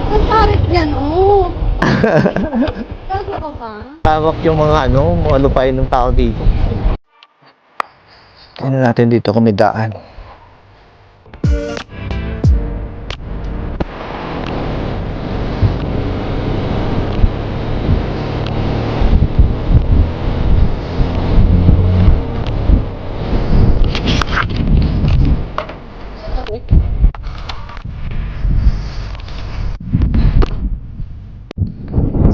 Ang tarik yan, oh. Gago ka ba? Tawak yung mga ano pa yun ng tao dito. Tingnan natin dito kung may daan.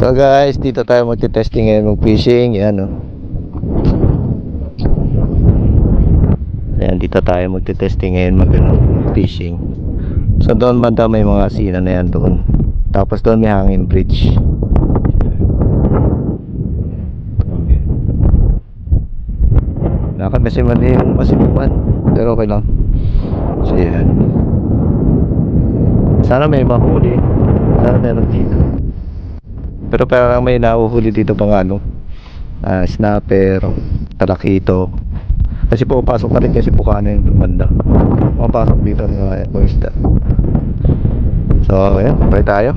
So guys, dito tayo magte-testing ngayon ng fishing. Yan o. Ayan, dito tayo magte-testing ngayon fishing. So doon banda may mga sina na yan doon. Tapos doon may hangin bridge. Lakad kasi mali yung pasipuan. Pero okay lang. So yan. Sana may mahuli. Sana meron dito. Pero parang may nahuhuli dito pang snapper, talakito. Kasi pupasok na rin kasi Pukanan yung banda. Pupasok dito ng mga isda. So ayan, try tayo.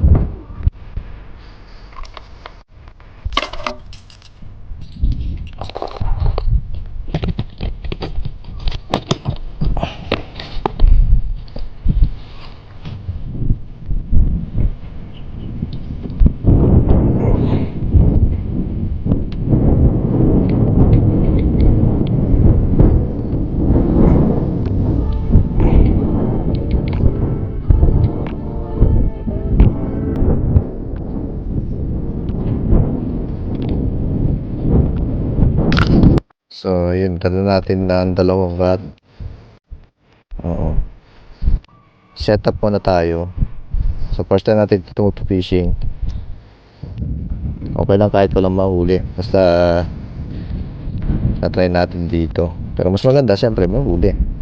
So, yun, dala natin na ang dalawang rod. Oo. Set up muna tayo. So, first time natin ito fishing. Okay lang kahit walang mahuli. Basta, na-try natin dito. Pero mas maganda, siyempre, mahuli.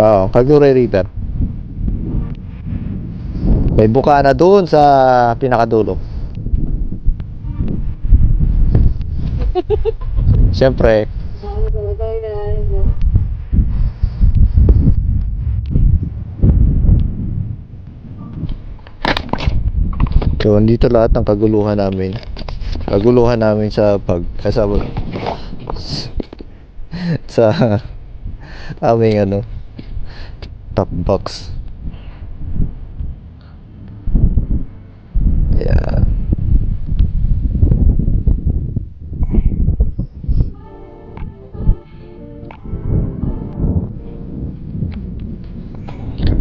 Oo, Kagure River. May buka na doon sa pinakadulo. Siyempre. So, dito lahat ng kaguluhan namin. Kaguluhan namin sa sa aming top box. Yeah.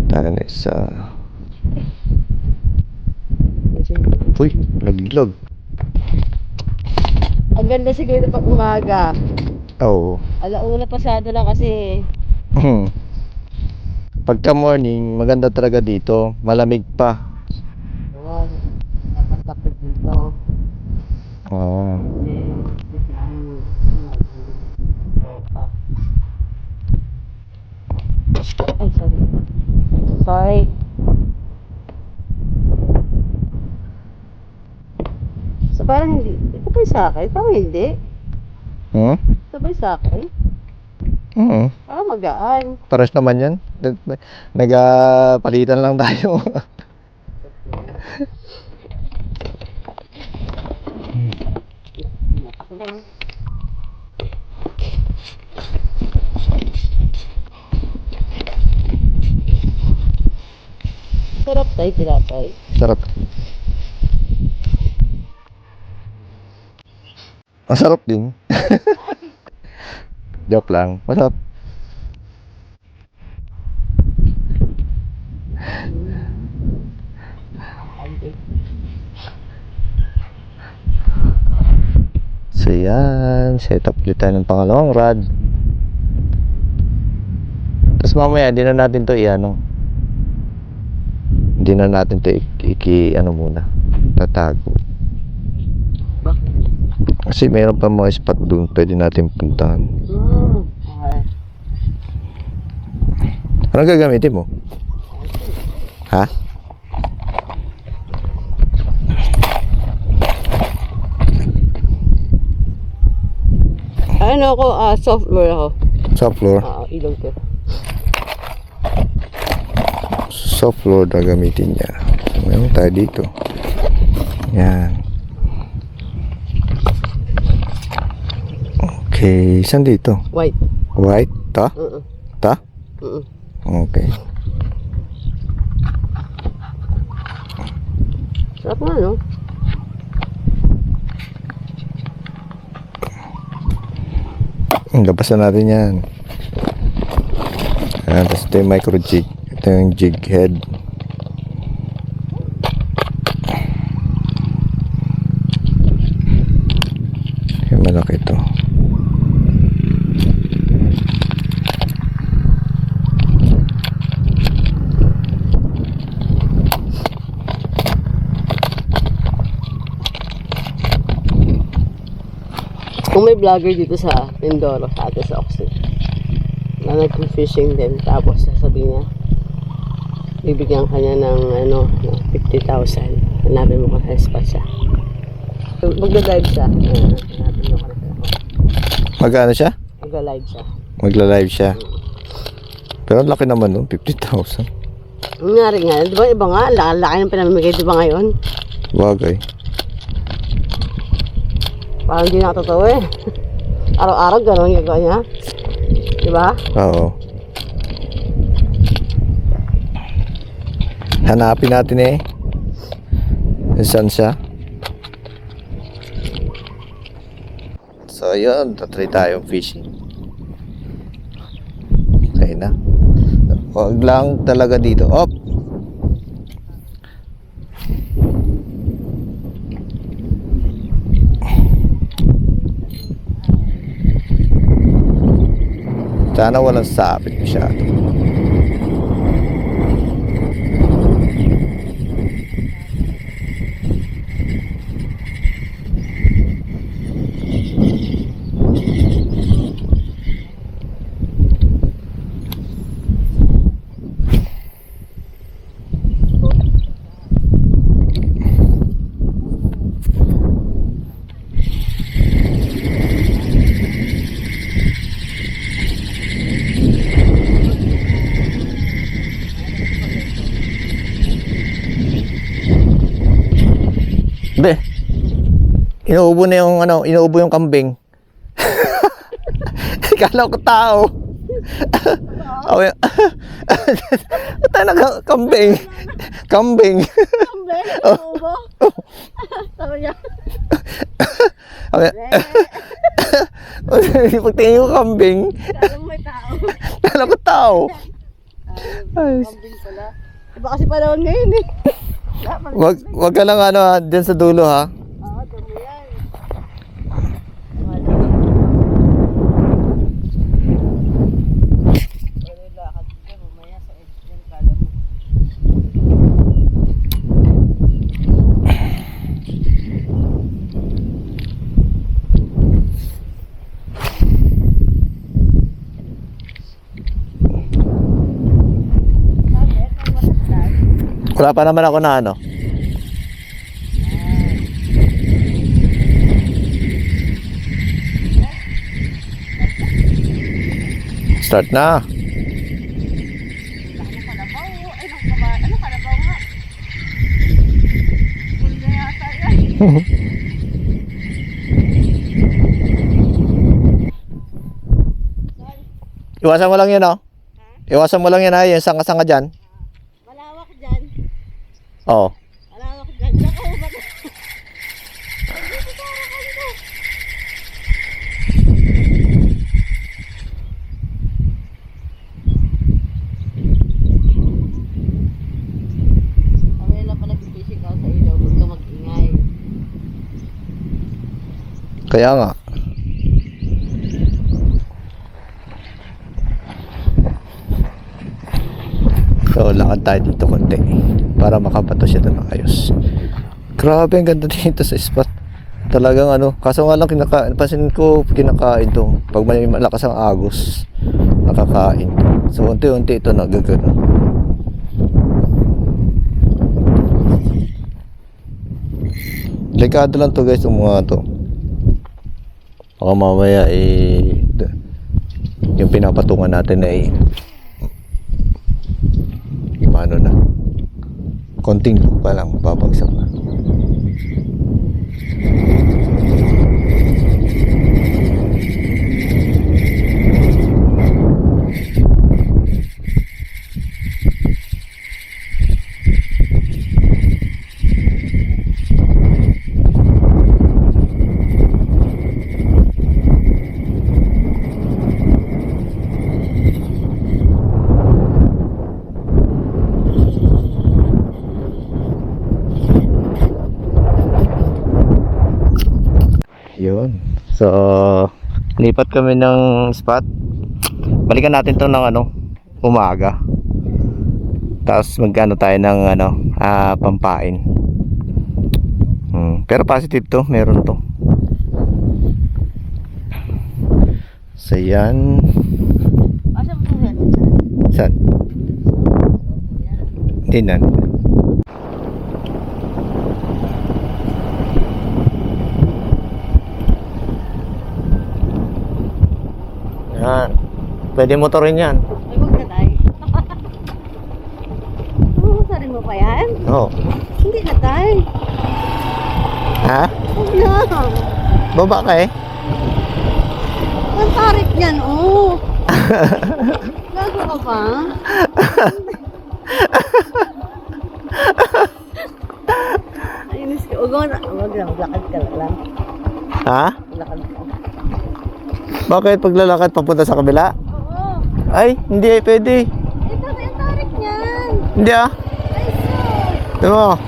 Tayo sa uy, naglag. Ang ganda siguro pag umaga. Oo. Alauna pasado lang kasi. Pagka morning, maganda talaga dito. Malamig pa. Wow, napatapit dito. Oo. Ay, sorry. Sorry. So parang hindi. Ito pa yung sakay? Parang hindi. Hmm? Ito ba yung sakay? Parang magaan. Pares naman yan. Nagpalitan lang tayo. Sarap tayo, tinapay. Sarap. Masarap din. Joke lang. Masarap. So yan, set up ulit tayo ng pangalawang rod. Tapos mamaya, hindi na natin to Hindi na natin ito ano muna, tatago. Bakit? Kasi meron pa mga spot doon pwede natin puntahan. Okay. Anong gagamitin mo? Ha? Ano ako, software ako. Soft floor? Ilog ko. Soft floor na gamitin niya. Meron tayo dito. Yan. Okay, saan dito? White. White? Ta? Ta? Okay. Sarap nga, no? Labasan natin yan. Ayan, tapos ito yung micro jig. Ito yung jig head. Yung malaki ito. Kung may vlogger dito sa Mindoro, sa atin sa Oxy, na nag-fishing din, tapos sasabihin niya, bibigyan ka niya ng 50,000. Hanapin mo kung sa spot siya. Magla-live siya. Hanapin mo kung sa Magkano siya? Magla-live siya. Magla-live siya. Pero ang laki naman no, 50,000. Nangyari nga, di ba iba nga, laki ng pinamimigay di ba ngayon? Bagay. Parang hindi nakatotoo eh. Araw-araw gano'n yung gagawa niya. Di ba? Oo. Hanapin natin eh. Saan siya? So yun, tatry tayong fishing. Okay na. Huwag lang talaga dito. Op! Sana walang sapit masyado. Be, inuubo na yung inuubo yung kambing. Kala ko tao. Okay. Tayo na kambing. Kambing. Kambing? Ubo? Sabi niya. Okay. Pagtingin ko kambing. Kala mo may tao. Kala ko tao. Ay. Kambing pala. Iba kasi panahon ngayon eh. Wag ka lang dyan sa dulo ha. Oo, dami yan. Wala pa naman ako na Start na. Ano kalabaw nga? Full na yata yan. Iwasan mo lang yun Iwasan mo lang yun yung sanga-sanga dyan. Malawak dyan. Oo. Malawak dyan. Diyan ka ubat. Kami lang pala pipising ka sa ilaw. Huwag ka mag-ingay. Kaya nga. So So lakad tayo dito konti para makabato siya doon ng ayos. Grabe, ang ganda dito sa spot. Talagang ano, kaso nga lang pansin ko kinakain to. Pag may malakas ang agos, nakakain. So unti-unti ito nagagano. Delikado lang to guys, yung mga to. Baka mamaya yung pinapatungan natin ay ano na, konting lupa lang mapapagsak na. Yun. So, lipat kami ng spot. Balikan natin 'to ng umaga. Tapos magkano tayo ng pampain. Pero positive 'to, meron 'to. So, yan. Saan? Hindi na. Yan. Pwede motorin yan. Ay, huwag na tayo. Sarin mo pa yan? Oo. Hindi na tayo. Ha? Huwag na. Baba ka eh. Ang tarik yan, oh. Gago ka pa? Ayunis ka. Huwag na. Huwag na. Maglakad ka lang. Ha? Maglakad ka. Bakit paglalakad papunta sa kabila? Oo. Ay, hindi pwede. Ito na yung tarik niyan. Hindi ah. Ay, sus. Ito mo.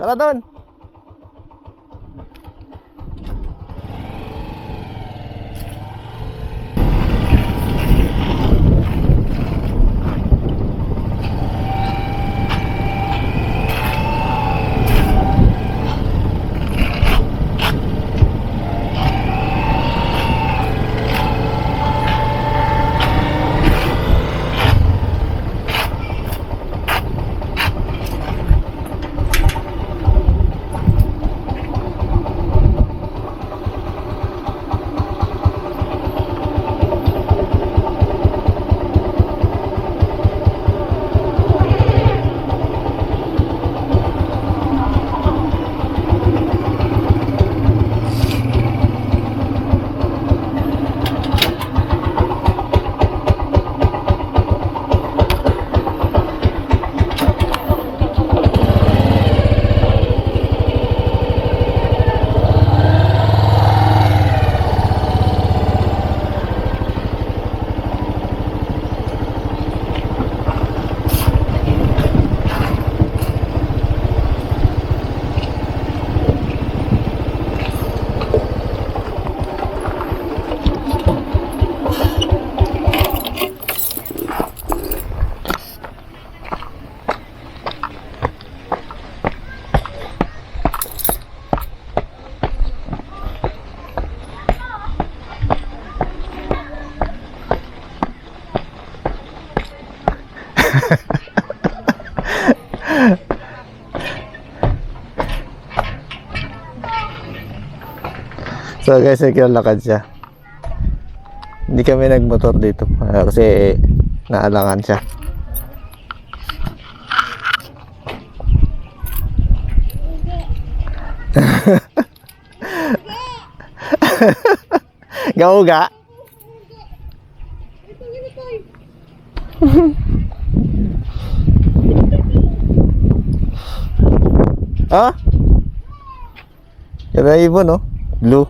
Tara doon. So guys, naglalakad siya. Hindi kami nagmotor dito kasi naalangan siya. Gauga. Ah? Yan na ibon, no? Blue.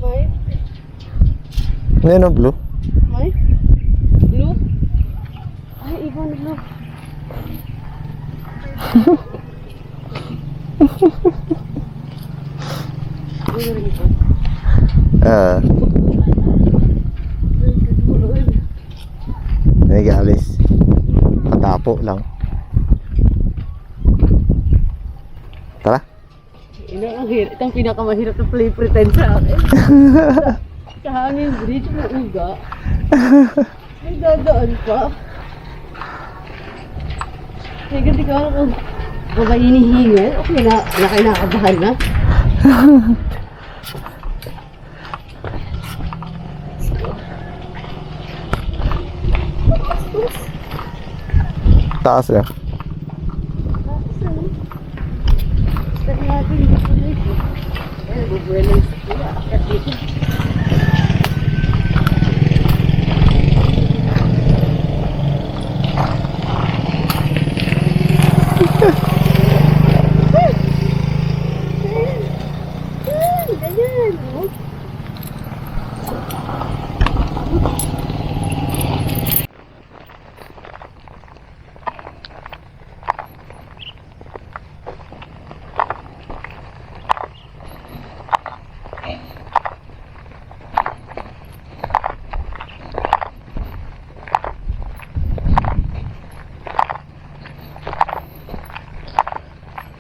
May? Ano yun, no? Blue? May? Blue? Ay, ibon blue. Ah. Nagalis. Patapo lang. Tara. Ito ang pinakamahirap na play pretend sa akin. Kahangin bridge mo uga. May dadaan pa. Kaya ganti ka ako. Baka hinihingal. Okay na. Kinakabahan na. Taas na. Start natin dito dito. Ay, bubuelan sa kuya. At dito. Ganyan, no?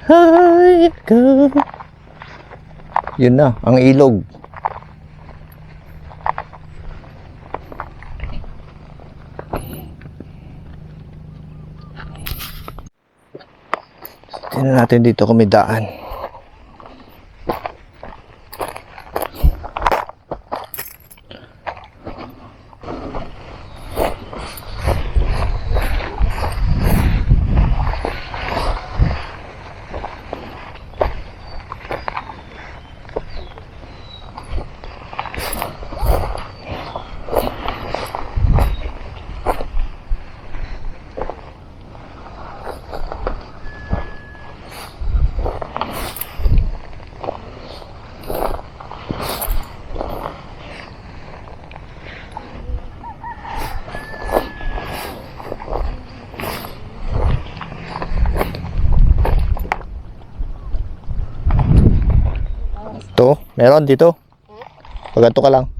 Hi, go. Yun na, ang ilog. Tingnan natin dito kung may daan. Ito, meron dito. Pagganto ka lang.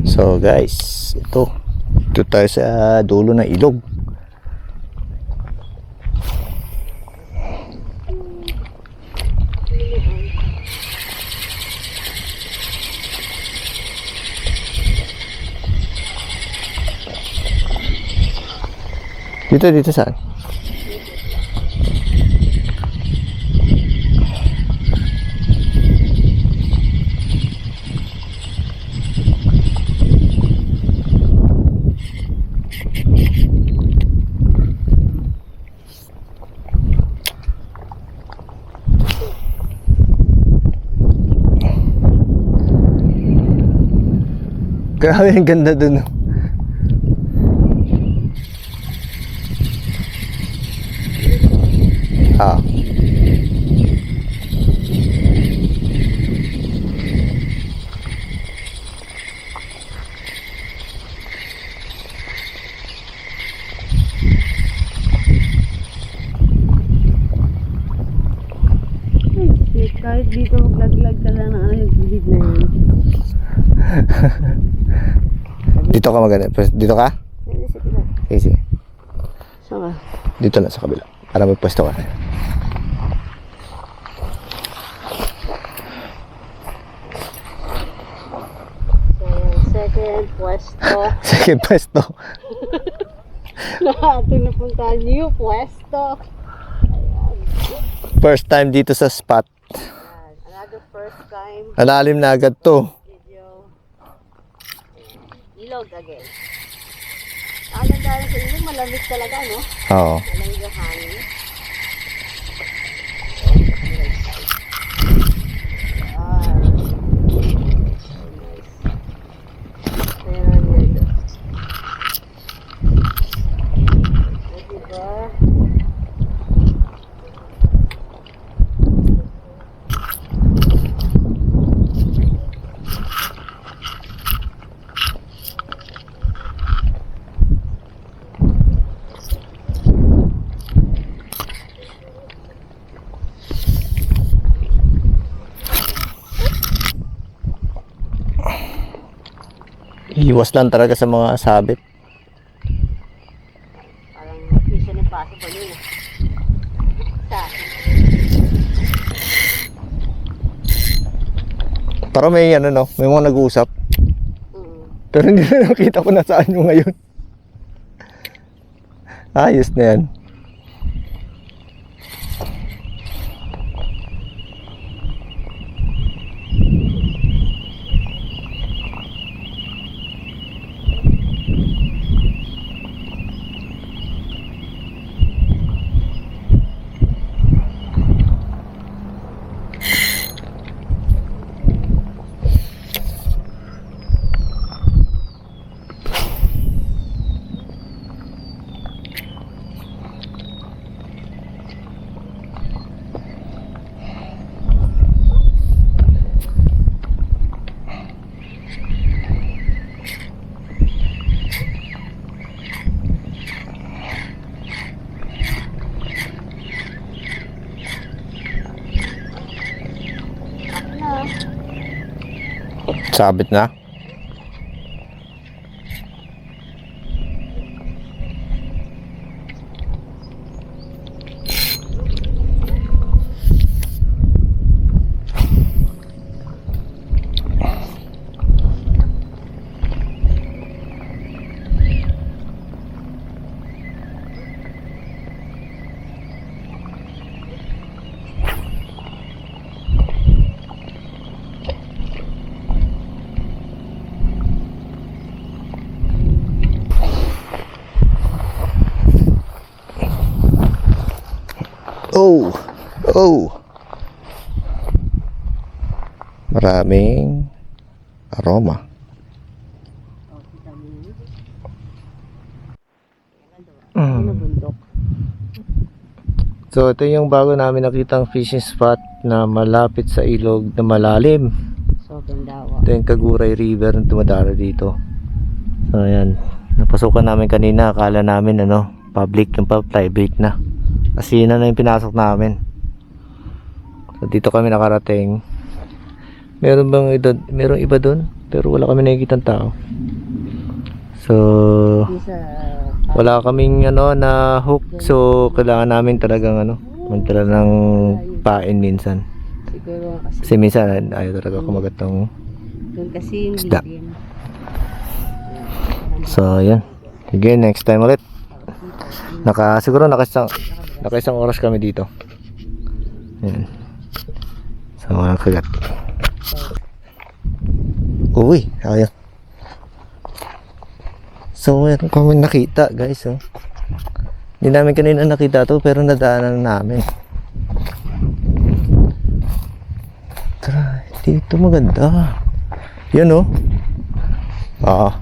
So guys, ito tayo sa dulo ng ilog. Dito saan? Grabe, ang ganda dun. Ah. Kahit dito maglaglag ka lang ng yung gilid na yun. Dito ka maganda. Dito ka? Hindi sa pila. Okay, sige. Saan ka? Dito na sa kabila. Para magpwesto ka. Second pwesto. Second pwesto. Natin napuntahan niyo pwesto. First time dito sa spot. Another first time Alalim na agad to. video. Ilog again. Ano dahil sa ilog, malamig talaga, no? Oo. Malamig yung hangin. Iwas lang talaga sa mga sabit. Parang mission impossible yun. Sa Parang may ano no, may mga nag-uusap. Pero hindi na nakita ko na saan yung ngayon. Ayos na yan. Sabit na. Oh, oh. Maraming aroma. ano bundok. So ito yung bago namin nakitang fishing spot na malapit sa ilog na malalim. Sobrang dawa. Ito yung Kaguray River na dumadalo dito. So ayan, napasukan namin kanina, akala namin ano, public, yung private na. Kasi yun na yung pinasok namin. So dito kami nakarating. Meron bang meron iba doon? Pero wala kami nakikitang tao. So wala kaming ano na hook, so kailangan namin talagang ano, magdala ng pain minsan. Siguro Kasi minsan ayaw talaga kumagat ng doon kasi yung isda. lilim. So ayan. Again, next time ulit. Siguro nakaisang oras kami dito. Ayan. So mga kagat. Uy, ayaw. So meron kami nakita guys. Oh. Hindi namin kanina nakita to, pero nadaanan namin. Tara, dito maganda. Yan oh. Ah.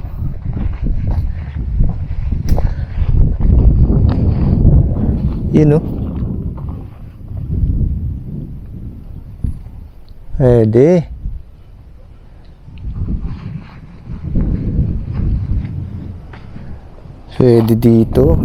Yun oh. Pwede. Pwede dito.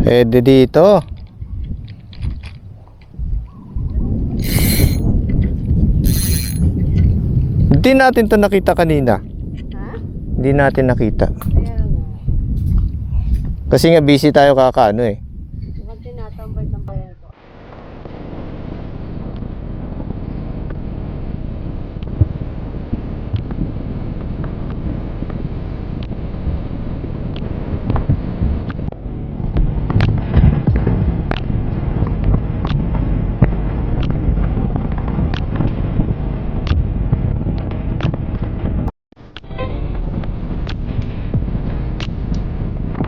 Pwede dito. Hindi natin to nakita kanina. Ha? Hindi natin nakita. Kaya nga. Kasi nga busy tayo kakaano eh. Mukhang tinatambay ng bayan.